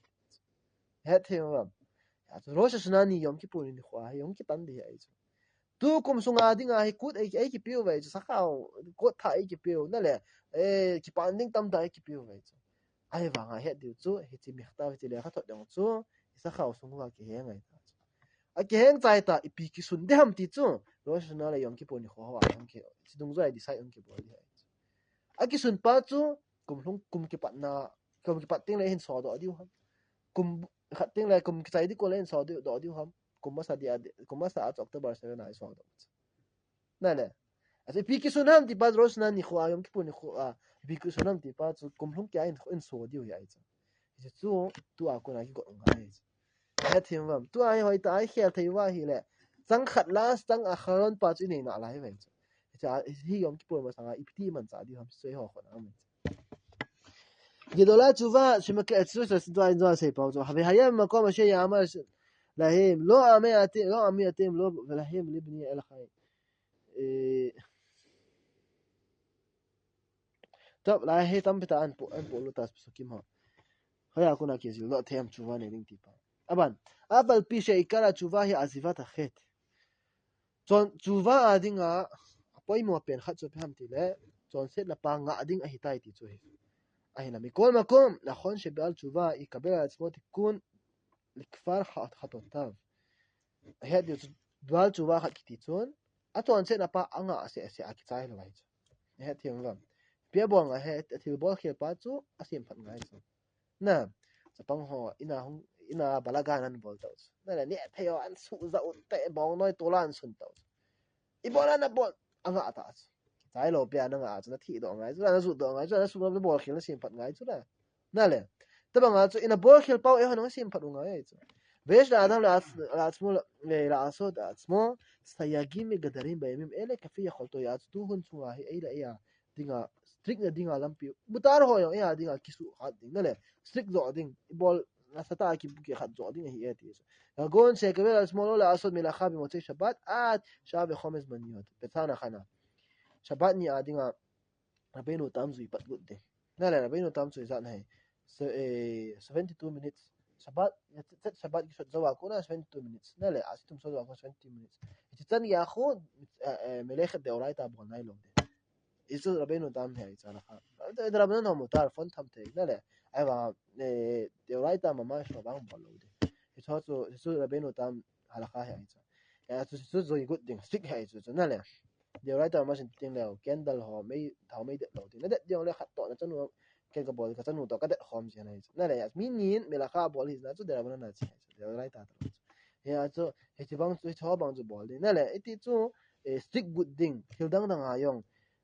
het he wa ya chu rosh shna ni yom ki pu ni khwa yom ki pan di ai chu tu kum sunga dinga hi kut ai ki piu wa chu sakhaw ko tha ai ki piu na le ki pan ding tam da ai ki piu wa chu ai wa nga het diu chu hi chi mi khta chi le kha thot dong chu sakhaw sungu wa ki he ngai ta a ki heng chai ta ipi ki sun de ham ti chu rosh na le yom ki pu ni khwa wa ham ki chi dung zai decide am ki bo di a ki sun pa chu kum ki pat na kum ki pat ting le hin so do diu ham kum khat ting le kum ki chai di ko le hin so do diu ham kum ma sa dia kum ma sa october 7 ai so do na le ase pi ki sun ham ti pa rosh na ni khwa yom ki pu ni khwa pi ki sun ham ti pa chu kum hlung kya in so diu ya ai chu tu a ko na ki go ngai he thim wam tu ai hoi ta ai khel thei wa hi le chang khat las chang a kharon pa chu nei na lai ve cha hi yom ki pu ma sanga ipti man cha di ham sei ho khona am gedola chuva shimake atsu sa dwa sei pa zo habe hayam ma ko ma she ya ma lahim lo ame ati lo ami atim lo lahim libni al khay tab la he tam pita an po lo tas sukim ha haya kuna ki zil lo them chuva ne ding ti pa aban abal pi she ikara chuva hi azivat a khet chon chuva adinga poi mo pen khat chu pham ti le chon set la pa nga ading a hitai ti chu hi a hina mi kol makom la khon she bal chuva I kabela smot kun likfar khatot tav he di bal chuva khat ki ti chon a chon set la pa anga se a ki chai lo wai chu he thiam lam pia bol nga he thil bol khel pa chu a sim phat ngai chu na chapang ho ina balaga nan bol ta chu na la ne theo an su za ut te bong noi tolan sun ta I bola na bol anga ata chu chai lo pia na nga chu na thi do ngai chu na su do ngai chu na su no bol khel na sim phat ngai chu na le ta bang a chu ina bol khel pau e ho na sim phat ngai chu vesh la adam la smol la asod asmo sayagim gadarim bayimim ele kafi kholto ya tu hun chunga hi ei la ya dinga strict na dinga lampi butar ho yo ya dinga kisu hat ding le strict zo ding bol na sata ki buki khat zo ding hi eti so gon se kabel asmol la asod mila khabi motay shabat at shab khamis maniyot betana khana shabat ni adinga rabenu tamzu pat gudde na le rabenu tamzu za nai 72 minutes shabat ki shot zawa ko na 72 minutes na le asitum so zawa ko 20 minutes iti tan ya khud melekh deoraita bol nai lo isu rabenu tam hai tsara kha da rabenu no mutar fon tham te na le ai wa deoraita mama sho bang bol lo de isu rabenu tam halakha hai tsa ya su zo good thing stick hai su na le deoraita mama sin ting le candle ho mei thau mei de lo de na de deong le khat to na chanu ke ka bol ka chanu to ka de khom jen hai na le ya minin melakha bol hi na chu de rabenu na chi deoraita ta ya chu he chi bang chu cho bang chu bol de na le iti chu stick good thing hildang dang ayong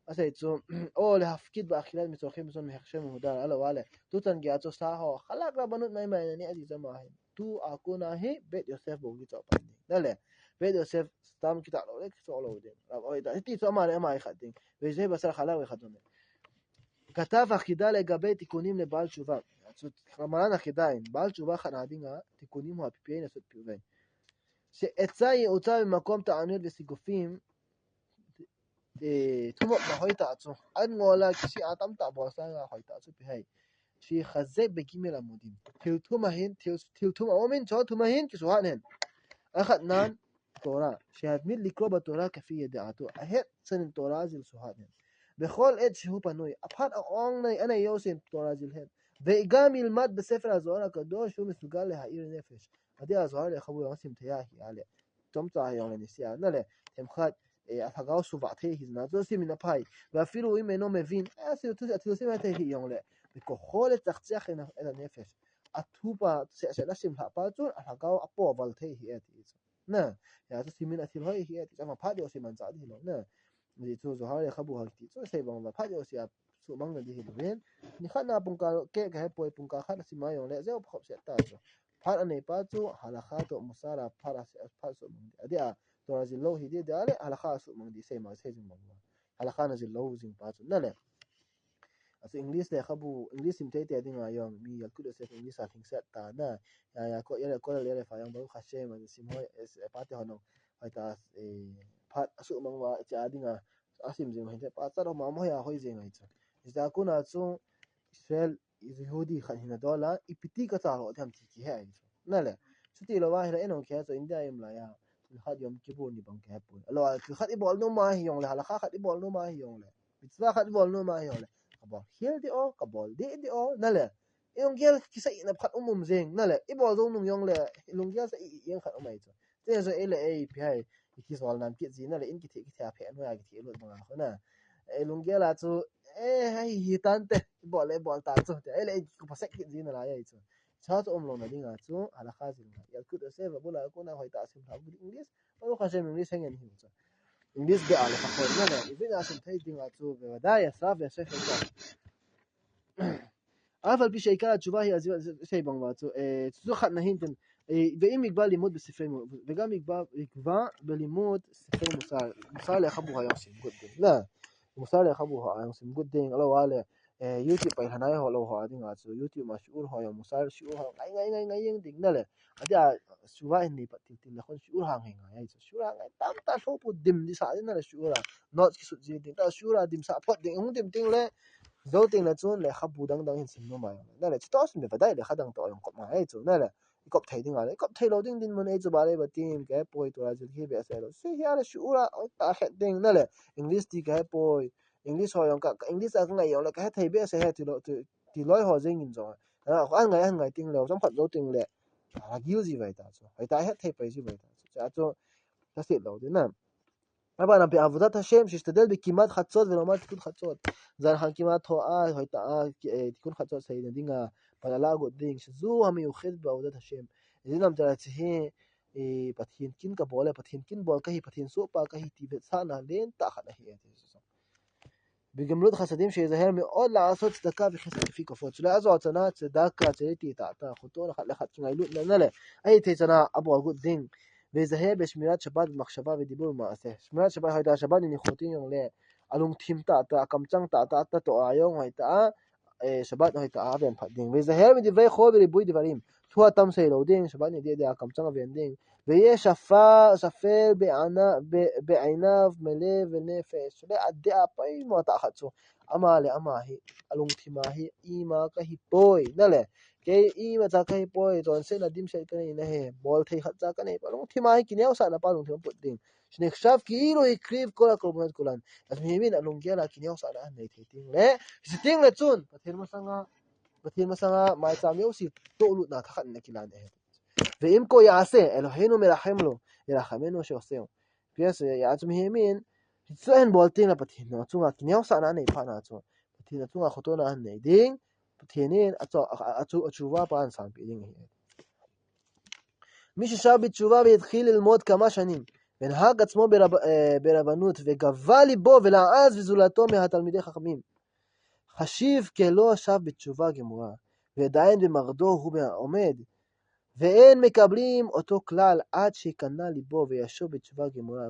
asai chu ole hafkit ba akhirat mi chokhim son mi hakshem hudar ala wale tu tan gya chu sa ho khalak ra banut mai mai ni aji jama hai tu akuna hi bet yourself bogi chop pa ni dale bet yourself stam kita lo ek so lo de oi da ti so amare amai khating ve ze basar khala we khaton כתב החידה לגבי תיקונים לבעל תשובה. רמרן החידיים, בעל תשובה חנדינga תיקונים הוא הפיפיין לעשות פיובי. שעצה יעוצה במקום תעניות וסיגופים תומות בהוי תעצו. עד מעולה כשעתם תעבורסה בהוי תעצו פיהי. שיחזק בגימל עמודים. תלתום האומין שעות תומהין כשוענן. אחת נן תורה. שהתמיד לקרוא בתורה כפי ידעתו. ההת סנן תורה זל סוענן. בכל עת שהוא פנוי, הפחד העונג אני יוסם תורה זלהן, וגם ילמד בספר הזוהר הקדוש שהוא מסוגל להאיר נפש. עדי הזוהר לחבו יוסם תהיה היא עליה. תומצא היום לנסיעה, נלה, תמחד thagao suwa the hi na zo simina phai và philu i meno mevin siu tu tu sim the hi yong le ko khole chak chak ena ne fes athupa se la sim ha pa chu thagao apo wal the hi ati na ya zo simina thil hoi hi ati chama pha dio siman cha di lo na ni chu zo ha le khabu ha ti chu sei bang ba pha dio sia su mang na di hi ven ni khana pungka ke ga poi pungka kha sima yong le zo phop se ta zo pha ane pa chu halakha to musara phara se pha su mang adia to ji lo hi de dale halakha su mang di sei ma sei jing mang halakha na ji lo jing pa chu na le aso english le khabu english sim te te dinga yong mi yal ku de se english a thing set ta na ya ko le fa yang ba kha she ma sim hoi pa te hono hai ta phat su mang wa cha dinga asim jing hai te pa cha ro ma mo ya hoi jing ai chu ja ku na chu israel yehudi khan hina dola ipiti ka cha ho tham thi ki hai na le chuti lo wa hira eno khe so india im la ya khat yom kibur ni bang ke pu lo khat i bol no ma hi yong le hala khat i bol no ma hi yong le bitwa khat i bol no ma hi yong le ka bol hiel di o ka bol di o na le yong gel ki sa ina khat umum zeng na le i bol zo nung yong le lung gel sa i yeng khat umai chu te so ele e pi hai ki sol nan ki ji na le in ki the phe no ya ki the lo ma ko na e lung gel la chu hai hi tan te bol ta chu te ele ku pasek ki ji na la ya chu cha chu lo na dinga chu ala kha jin ya ku de se ba bula ko na hoi ta sim tha english ba kha se english hengen hi chu english be ala kha ko na le ibin a sim thai dinga chu be da ya sa be se fa אף על פי שעיקר התשובה היא שי בנגבצו צו חד נהינתן ואם יגבה לימוד בספרי וגם יגבה בלימוד ספרי מוסר לחבו היום סימגודין לא מוסר לחבו היום סימגודין לא וואלה יוטיובไปหนายฮอลฮอดิงอ่ะซูยูทูบมาชูฮอยมุสาชูฮอไงยังดิงนั่นแหละอ่ะเดี๋ยวชูว่านี่ปฏิทินละคนชูหางไงไงชูหางไงตามตาโชปุดิมดิสาดินั่นแหละชูละนอตกิสุดจีดิงตาชูละดิมสาปดิงหุ่นดิมดิงเลยzoting la chun le khabu dang dang hin sim no ma na le chto sim be dai le khadang to yong ko ma ai chu na le ikop thai ding ale ikop thai lo ding din mon ai chu ba le ba tim ke poi to la jil hi be se lo se ya le shu ra ta het ding na le english ti ke poi english ho yong ka english a ngai yong le ka thai be se he ti loi ho jing in zo an ngai ting lo jam khat zoting le a giu ji bai ta chu ai ta het thai pai ji bai ta chu cha chu ta se lo de na طبعا بعبودات השם שישתדל בכמעט חצות ולומר תיקון חצות זה אנחנו כמעט תיקון חצות סיידינגה פללה גודינג שזו המיוחדת בעבודת השם איזין המתרצה פתחינקין כבולה פתחינקין בול כהי פתחין סופה כהי תיבצנה לין תחת ההיא בגמלות חסדים שיזהר מאוד לעשות צדקה וחסד כפי כפות שלא יעזו הצנה צדקה צדיתי תעתה אחותו לחת כנגלות ננלה הייתי צנה אבו הגודינג ויזהר בשמירת שבת במחשבה ודיבור ומעשה שמירת שבת הייתה שבת ניחותין יום אלונג תימתה הקמצ'נג תעתה תואיון הייתה שבת הייתה אבן פדין ויזהר מדברי חול וריבוי דברים תוע תם סיילודין שבת נדידי הקמצ'נג ואינדין ויהיה שפל בעיניו מלא ונפש שלא עדי אפיים מועתה חצו אמה לאמה היא אלונג תימה היא אימא כהי פוי נלה cái y mà cha cái boy rồi sẽ là dim sẽ cái này hè ball thấy khát cha cái này bảo thì mai cái nhau sao là bao nhiêu bút đỉnh nên shaf cái rồi clip có là comment có lần as mình là lùng kia là cái nhau sao là này thì tiếng là chun bát thiên mà sang mai cha miêu xịt tổ lụt na khát này cái lần này về em coi ya se Elohenu merahemlo merahemenu shoseo pias ya as mình Suan ball tiếng là bát thiên nó chung là cái nhau sao là này phá na chung bát thiên là chung là khổ na này đỉnh תהנין התשובה פעם שם בידינג מי ששב בתשובה והתחיל ללמוד כמה שנים ונהג עצמו ברבנות וגבה ליבו ולעז וזולתו מהתלמידי חכמים חשיב כלא שב בתשובה גמורה ועדיין במרדו הוא עומד ואין מקבלים אותו כלל עד שיקנה ליבו וישוב בתשובה גמורה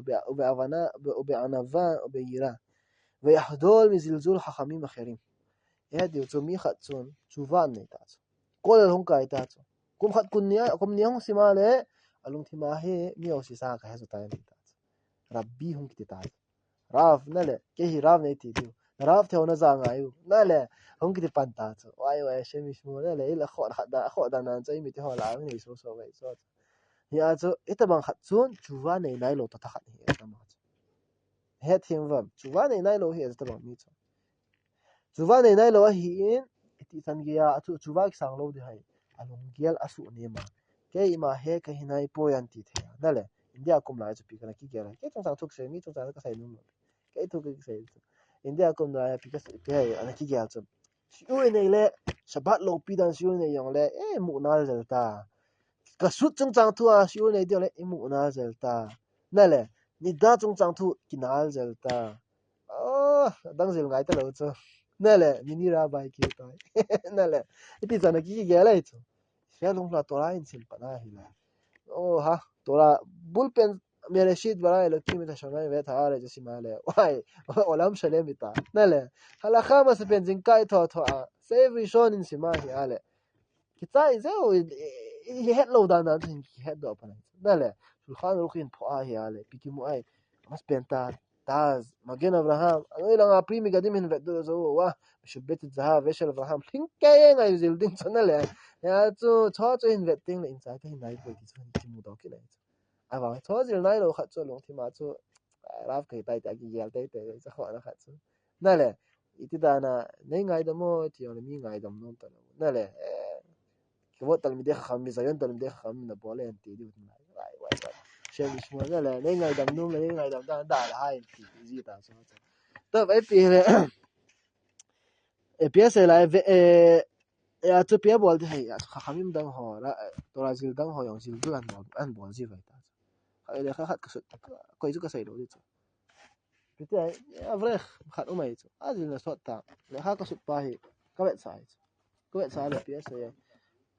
ובענווה וביראה ויחדול מזלזול חכמים אחרים Edi uzo mi khatsun chuvan nei ta chu kol hong kai ta chu kum khat kum nia hong sima le alung thima he mi o si sa ka he zo ta nei ta chu rabbi hong ki ta rav na le ke hi rav nei ti du rav the ona za nga yu na le hong ki pan ta chu wai she mi shmo le ila kho da nan chai mi ti ho la ni so wai so ya chu ita bang khatsun chuvan nei nai lo ta khat hi ta ma chu he thim vam chuvan nei nai lo hi ta bang mi chu chuva nei nai lo hi in ti san gia chu chuva ki sang lo di hai alung gial asu ne ma ke ima he ka hinai po yan ti the na le India kum lai pi kana ki gela ke tong sang thuk se mi tong sang ka sai num ke thuk ke sai India kum lai pi ka pi hai ana ki gel chum siu nei le sabat lo pi dan siu nei yong le mu na zel ta ka sut chung chang thu a siu nei dio le mu na zel ta na le ni da chung chang thu kinal zel ta oh dang zel ngai ta lo chu na le ni ra bai ki to na le iti chana ki gela chu sia lung la to la in sim pa na hi la oh ha tola bullpen mere sheet bara lo kimi ta shona ve tha are jesi male wai olam shale mita nale hala khama se penzin kai tho tho a save shon in sima hi ale kita ize o i het lo da na tin ki het do pa nale sul khan ru khin pho a hi ale piki mu ai mas penta taz magen abraham ai la nga primi gadim hin vet do zo wa shubet zahav veshel abraham think ke ngai zil ding chanale ya chu cho chu hin vet ting le in sa ke nai ko ki mu do ki le à vâng, thôi giờ này lo khát cho luôn thì mà cho làm cái tay tay cái gì tay cho họ nó khát cho nên là ít ta na nei ngày đó mà thì ông mi ngày đó nó tao nên là cái vợ tao mình để khám mi sao tao mình để khám nó bỏ lên thì đi này vậy xem đi xuống nên là nei ngày đó nó nei ngày đó ta đã là hai thì gì ta sao đó vậy thì bây giờ lại ya cho bây bỏ thì hay khám mi đang họ là tôi là zil đang họ dùng zil tôi ăn bỏ gì vậy ta ai để khát cái coi chút cái sai rồi chứ bây giờ avrek khát ôm ấy chứ à gì là sốt ta để khát cái sốt bahi cái vẹt sai là bây giờ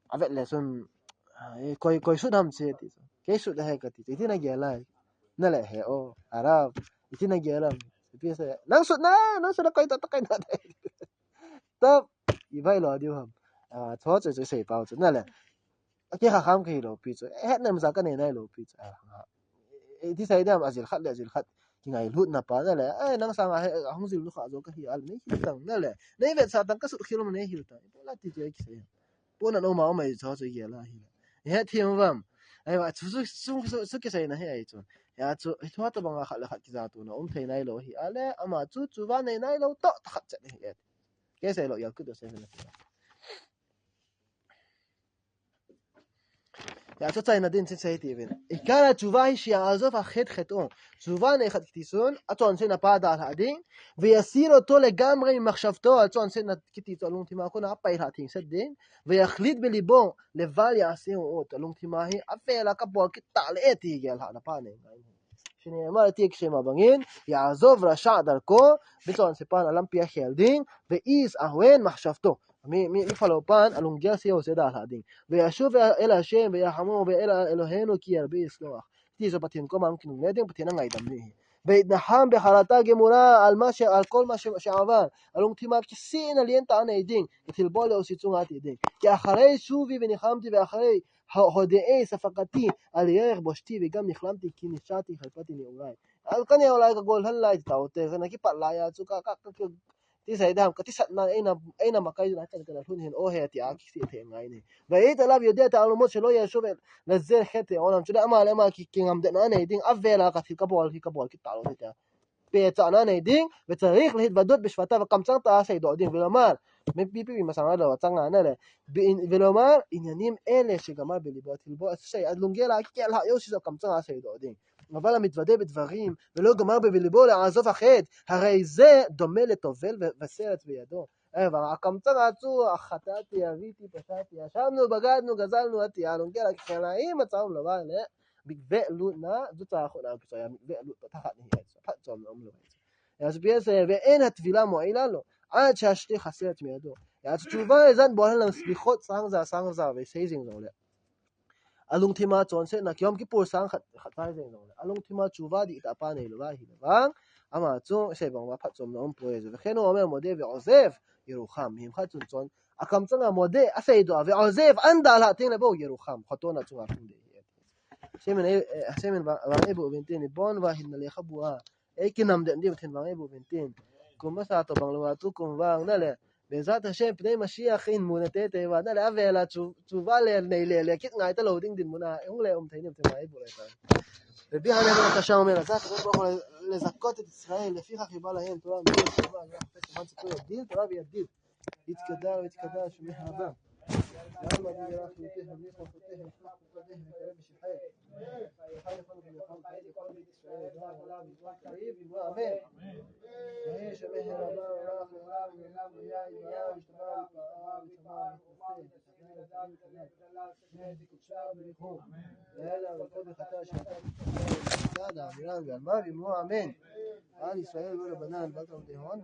avrek là xuân coi sốt ham chơi thì cái sốt là hay cái thì này giờ lại nè lại hay ô Arab thì này giờ làm bây giờ năng sốt nó coi ta đấy tập vậy là điều hầm thôi rồi sai bao chứ nè lại cái khát ham cái rồi bây giờ hết năm giờ cái này rồi bây giờที่ใส่ได้อาจจะขัดเลยอาจจะขัดยังไงรุ่นนับปะนั่นแหละนังสังอาห้องซิลลูกค้าโจก็เหี่ยไม่หิวตังนั่นแหละในเว็บไซต์ตั้งก็สุดคิดว่ามันไม่หิวตังพวกเราที่เจอกี่สิ่งพวกนั้นเอามาเอาไม่ชอบจะเหี่ยละเหี่ยเฮ้ยที่มันว่าว่าสุดกี่สิ่งนะเฮ้ยจุนจุทั่วตัวบางขัดเลยขัดกี่จานตัวนะที่ไหนเราเหี่ยอะไรมาจุว่าไหนเราโต๊ะขัดจะเหี่ยกี่สิ่งเราอยากกูจะสิ่งนั้นيا تطلع ندين تسيتيفين إكارة جواه شيء عزوف أخد خطون جواه نخد كتيسون أتوان سينا بعد هذين ويصير طول جامري مخشفتو أتوان سينا كتيسون لون تما كنا أباير هاتين سدين ويخليد بليبون لفالي أسيون أوت لون تما هي أفعل كبر كتالئتي جل هذا بانه شنو ما تيك شيء ما بنين يعزوف رشاد دركو بتوان سبان ألمبيا خيالدين وإيس أهوين مخشفتو مي فلوبان الونجيا سيو سيدا هادين ويشوف الى شيء ويحمو الى الهينو كير بيسلوخ تيزو باتين كو ممكن ندين باتين غايدمني بيدنحام بحالتا جمورا الماشي الكل ماشي شعبان الونتيما كسين اللي انت انا يدين تلبول او سيتونات يدين يا اخري شوفي بنخامتي باخري هودئي صفقتي اليغ بوشتي بقام نخلمتي كي نشاتي خلفتي نيولاي الكن يولاي كقول هلا تاوتي انا كي بلا يا تسوكاที่ใส่ดามก็ที่สัตว์นั่นไอ้น่ะมาใกล้นะกันกันทุนเห็นโอ้เฮียที่อาคิดเถียงไงนี่แต่ไอ้ตลาดอยู่เดียวแต่เอาลมดเชลอยาชูเบลแล้วเจ้าเฮ็ดเอาน้ำจุดอามาเลยมาคิดกินงามเด็ดนั่นเองดิ้งอัฟเวลาก็ที่กบอลคิดตาลุที่เดียวเปียจ่านั่นเองดิ้งเวทริกเลยวัดดุดบิชฟัตตาว่าคำสั่งตาใส่ดอกดิ้งเวลามาไม่ปีมาสั่งอะไรว่าสั่งอะไรนั่นแหละเวลามาอินยันิมเอเลชิกามาเบลิบอทิลบอใส่อัดลุงเกล่าคิดแค่ละยอสิจะคำสั่งใส่ดอกดิ้งאבל המתוודה בדברים ולא גמר בליבו לעזוב החטא, הרי זה דומה לטובל וסרט בידו. הקמצן עצו, חטאתי, אביתי, פשעתי, ישבנו, בגדנו, גזלנו, עטיינו, גלה כחלאים, מצאנו לבא אלה, בגבלו נא, זאת האחרונה, בגבלו, תחת נהיית, פצום, לא אז בייסה, ואין הטבילה מועילה לו, עד שהשליך הסרט מידו. אז תשובה איזן בוהל להם סליחות סנגזה, וסייזינג זה עולה. alung thima chon se na kyom ki pur sang khatai jeng no alung thima chuwa di ta pa nei lo ba hi bang ama chu se bang wa phat chom no poe je kheno me mode ve ozef yerukham him kha chun chon akam changa mode a sei do ve ozef anda la ting le bo yerukham khatona chunga phung de semen ba e bo bentin bon wa hin le khabua e kinam de ndi then bang e bo bentin kuma sa to bang lo wa tu kum wang na le בעזרת השם פני משיח אין מונתה תיבה נא להביא תשובה לנהילה כית נעי תלו דין דין מונה אין להם תהינים תמאי בו לכם רבי הנבן הקשה אומר אז הקדוש ברוך הוא לזכות את ישראל לפיכך חיבה להם תורה מיד תשובה תורה וידיד יתקדש שמי הבא يلا بجراح وتهم ليس وتهم فلوس وتهم كلام الشحات الحاجة خلق اليقام حيث قلب إسرائيل دعا ولا بيقول كريم وأمان هي شبه ربا وراخ وراخ وراخ ويا إبراهيم اجتماع وطاعة نهدي كتشاب ليخوم لا والقلب خطأ شهادات هذا عمران بأنبابي مو أمان آل إسرائيل ولا بنان بطل دهوان